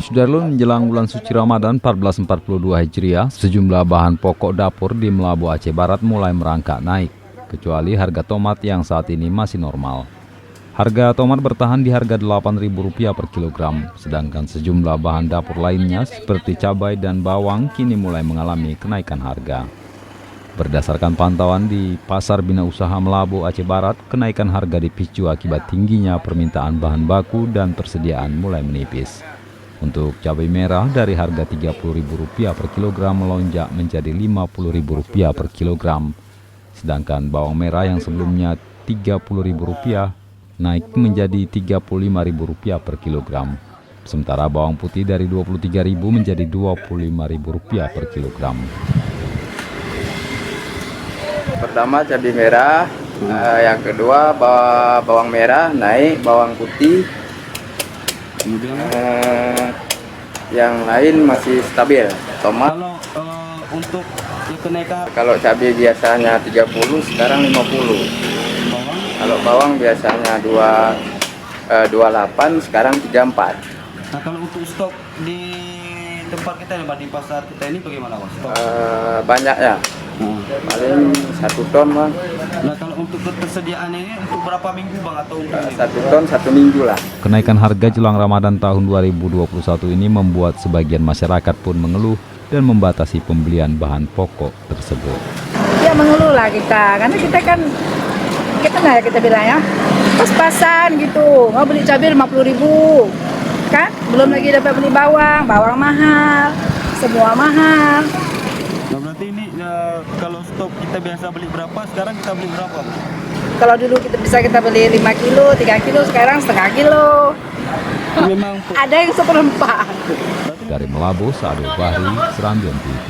Sudarlun, menjelang bulan suci Ramadan 1442 Hijriah, sejumlah bahan pokok dapur di Melabu Aceh Barat mulai merangkak naik, kecuali harga tomat yang saat ini masih normal. Harga tomat bertahan di harga Rp8.000 per kilogram, sedangkan sejumlah bahan dapur lainnya seperti cabai dan bawang kini mulai mengalami kenaikan harga. Berdasarkan pantauan di Pasar Bina Usaha Melabu Aceh Barat, kenaikan harga dipicu akibat tingginya permintaan bahan baku dan persediaan mulai menipis. Untuk cabai merah dari harga Rp30.000 per kilogram melonjak menjadi Rp50.000 per kilogram. Sedangkan bawang merah yang sebelumnya Rp30.000 naik menjadi Rp35.000 per kilogram. Sementara bawang putih dari Rp23.000 menjadi Rp25.000 per kilogram. Pertama cabai merah, yang kedua bawang merah naik, bawang putih. Kemudian yang lain masih stabil. Tomat. Kalau untuk kenaikan, kalau cabai biasanya 30, sekarang 50. bawang, Kalau bawang biasanya 28, sekarang 34. nah kalau untuk stok di tempat kita nih, Pak, di pasar kita ini bagaimana, Pak? Stok? Banyak ya, paling 1 ton bang. Nah kalau untuk ketersediaan ini untuk berapa minggu, Bang, atau untuk 1 ton 1 minggu lah. Kenaikan harga jelang Ramadan tahun 2021 ini membuat sebagian masyarakat pun mengeluh dan membatasi pembelian bahan pokok tersebut. Ya mengeluh lah kita, karena kita kan kita bilang ya pas-pasan gitu, mau beli cabai 50.000 kan, belum lagi dapat beli bawang mahal, semua mahal. Nah berarti ini kalau stok kita biasa beli berapa, sekarang kita beli berapa? Kalau dulu kita beli 5 kilo, 3 kilo, sekarang setengah kilo. Memang Ada yang seperempat. Dari Melabu, Saadul Bahri, Serambion TV.